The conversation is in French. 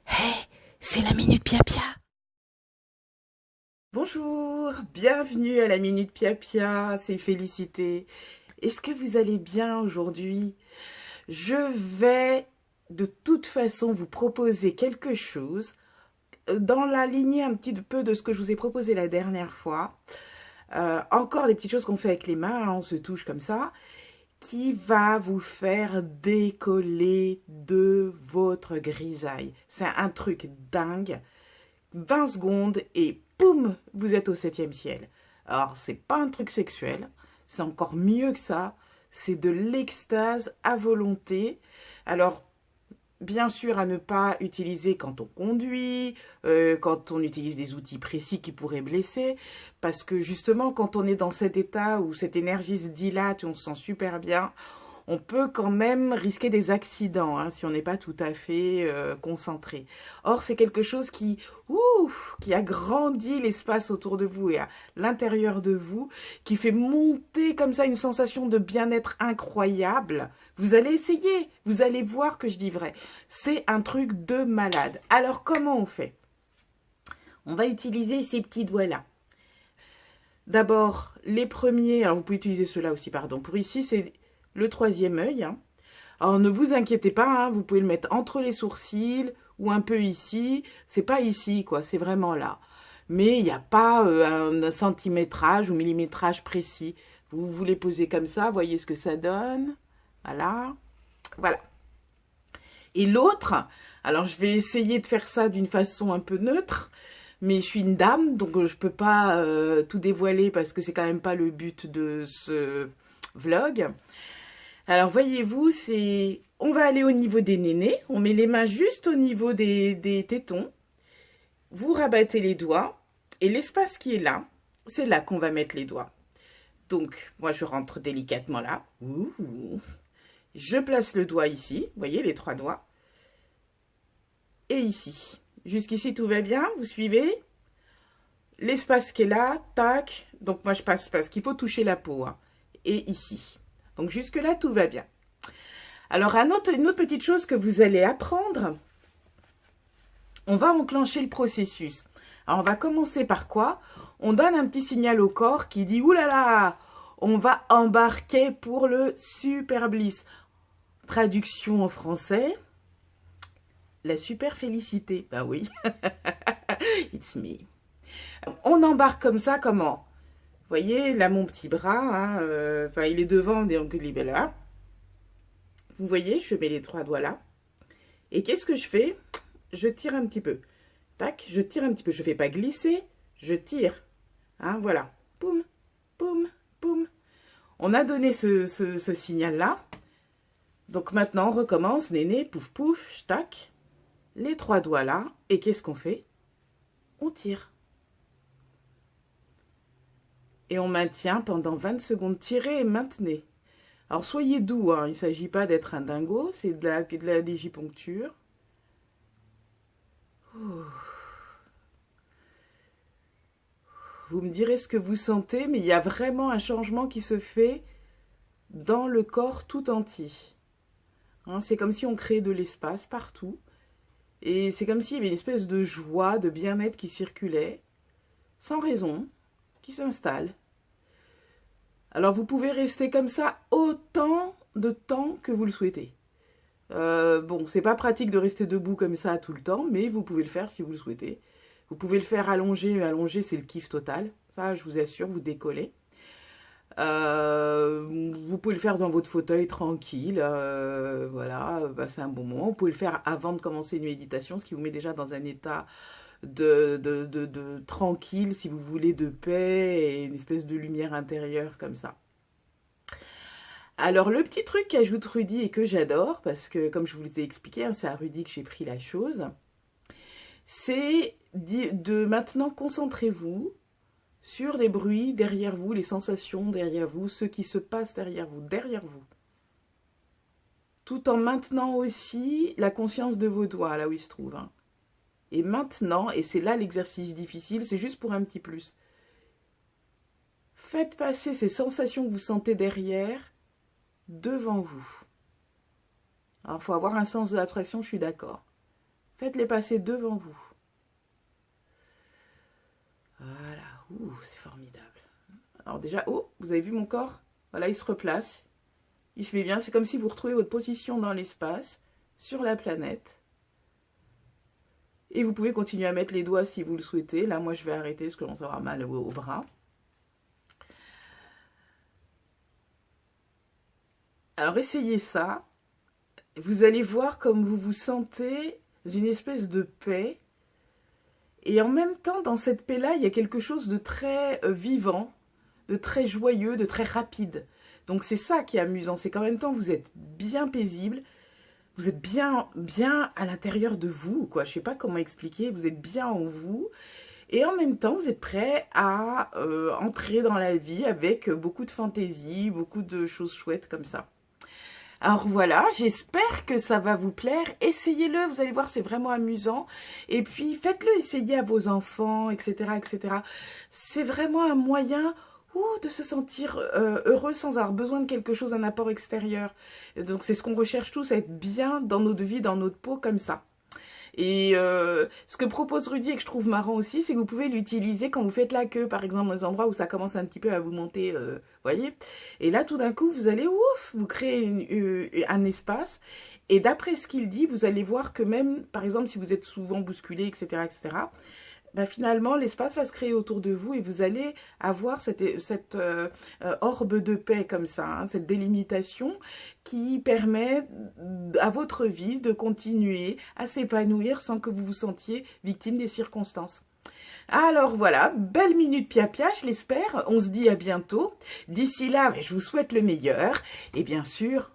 Hey, c'est la Minute Pia Pia. Bonjour, bienvenue à la Minute Pia Pia, c'est Félicité. Est-ce que vous allez bien aujourd'hui? Je vais de toute façon vous proposer quelque chose dans la lignée un petit peu de ce que je vous ai proposé la dernière fois. Encore des petites choses qu'on fait avec les mains, hein, on se touche comme ça, qui va vous faire décoller de votre grisaille. C'est un truc dingue. 20 secondes et poum, vous êtes au 7e ciel. Alors, c'est pas un truc sexuel, c'est encore mieux que ça. C'est de l'extase à volonté. Alors, bien sûr, à ne pas utiliser quand on conduit, quand on utilise des outils précis qui pourraient blesser, parce que justement, quand on est dans cet état où cette énergie se dilate et on se sent super bien, on peut quand même risquer des accidents hein, si on n'est pas tout à fait concentré. Or, c'est quelque chose qui agrandit l'espace autour de vous et à l'intérieur de vous, qui fait monter comme ça une sensation de bien-être incroyable. Vous allez essayer, vous allez voir que je dis vrai. C'est un truc de malade. Alors, comment on fait? On va utiliser ces petits doigts-là. D'abord, les premiers, alors vous pouvez utiliser ceux-là aussi, pardon. Pour ici, c'est le 3e œil. Hein. Alors ne vous inquiétez pas, hein, vous pouvez le mettre entre les sourcils ou un peu ici. C'est pas ici, quoi, c'est vraiment là. Mais il n'y a pas un centimétrage ou millimétrage précis. Vous les posez comme ça, voyez ce que ça donne. Voilà. Voilà. Et l'autre, alors je vais essayer de faire ça d'une façon un peu neutre, mais je suis une dame, donc je peux pas tout dévoiler parce que c'est quand même pas le but de ce vlog. Alors voyez-vous, on va aller au niveau des nénés, on met les mains juste au niveau des tétons, vous rabattez les doigts, et l'espace qui est là, c'est là qu'on va mettre les doigts. Donc, moi je rentre délicatement là, je place le doigt ici, vous voyez les 3 doigts, et ici. Jusqu'ici tout va bien, vous suivez? L'espace qui est là, tac, donc moi je passe parce qu'il faut toucher la peau, hein, et ici. Donc jusque là tout va bien. Alors une autre petite chose que vous allez apprendre, on va enclencher le processus. Alors on va commencer par quoi? On donne un petit signal au corps qui dit oulala, on va embarquer pour le super bliss. Traduction en français, la super félicité. Ben oui, it's me. On embarque comme ça, comment? Vous voyez, là mon petit bras, hein, il est devant, donc il est là. Vous voyez, je mets les 3 doigts là. Et qu'est-ce que je fais? Je tire un petit peu. Tac, je tire un petit peu. Je ne fais pas glisser, je tire. Hein, voilà. Poum, poum, poum. On a donné ce signal-là. Donc maintenant, on recommence. Néné, pouf, pouf, tac. Les 3 doigts là. Et qu'est-ce qu'on fait? On tire. Et on maintient pendant 20 secondes. Tirez et maintenez. Alors soyez doux, hein. Il ne s'agit pas d'être un dingo. C'est de la digiponcture. Vous me direz ce que vous sentez, mais il y a vraiment un changement qui se fait dans le corps tout entier. Hein, c'est comme si on créait de l'espace partout. Et c'est comme s'il y avait une espèce de joie, de bien-être qui circulait, sans raison, qui s'installe. Alors vous pouvez rester comme ça autant de temps que vous le souhaitez. Bon, c'est pas pratique de rester debout comme ça tout le temps, mais vous pouvez le faire si vous le souhaitez. Vous pouvez le faire allongé, allongé c'est le kiff total. Ça, je vous assure, vous décollez. Vous pouvez le faire dans votre fauteuil tranquille, voilà, c'est un bon moment. Vous pouvez le faire avant de commencer une méditation, ce qui vous met déjà dans un état de tranquille, si vous voulez, de paix et une espèce de lumière intérieure comme ça. Alors le petit truc qu'ajoute Rudy et que j'adore, parce que comme je vous ai expliqué, hein, c'est à Rudy que j'ai pris la chose, c'est de maintenant concentrez-vous sur les bruits derrière vous, les sensations derrière vous, ce qui se passe derrière vous. Tout en maintenant aussi la conscience de vos doigts, là où ils se trouvent. Hein. Et maintenant, et c'est là l'exercice difficile, c'est juste pour un petit plus. Faites passer ces sensations que vous sentez derrière devant vous. Alors, il faut avoir un sens de l'abstraction, je suis d'accord. Faites-les passer devant vous. Voilà, ouh, c'est formidable. Alors déjà, oh, vous avez vu mon corps? Voilà, il se replace. Il se met bien, c'est comme si vous retrouvez votre position dans l'espace, sur la planète. Et vous pouvez continuer à mettre les doigts si vous le souhaitez. Là, moi, je vais arrêter parce que l'on aura mal au bras. Alors, essayez ça. Vous allez voir comme vous vous sentez d'une espèce de paix. Et en même temps, dans cette paix-là, il y a quelque chose de très vivant, de très joyeux, de très rapide. Donc, c'est ça qui est amusant. C'est qu'en même temps, vous êtes bien paisible. Vous êtes bien à l'intérieur de vous, quoi. Je sais pas comment expliquer. Vous êtes bien en vous. Et en même temps, vous êtes prêt à entrer dans la vie avec beaucoup de fantaisie, beaucoup de choses chouettes comme ça. Alors voilà, j'espère que ça va vous plaire. Essayez-le, vous allez voir, c'est vraiment amusant. Et puis, faites-le essayer à vos enfants, etc., etc. C'est vraiment un moyen de se sentir heureux sans avoir besoin de quelque chose, un apport extérieur. Donc, c'est ce qu'on recherche tous, à être bien dans notre vie, dans notre peau, comme ça. Et ce que propose Rudy et que je trouve marrant aussi, c'est que vous pouvez l'utiliser quand vous faites la queue, par exemple, dans des endroits où ça commence un petit peu à vous monter, voyez. Et là, tout d'un coup, vous allez, vous créez un espace. Et d'après ce qu'il dit, vous allez voir que même, par exemple, si vous êtes souvent bousculé, etc., etc., ben finalement, l'espace va se créer autour de vous et vous allez avoir cette orbe de paix comme ça, hein, cette délimitation qui permet à votre vie de continuer à s'épanouir sans que vous vous sentiez victime des circonstances. Alors voilà, belle minute Pia-Pia, je l'espère. On se dit à bientôt. D'ici là, je vous souhaite le meilleur. Et bien sûr,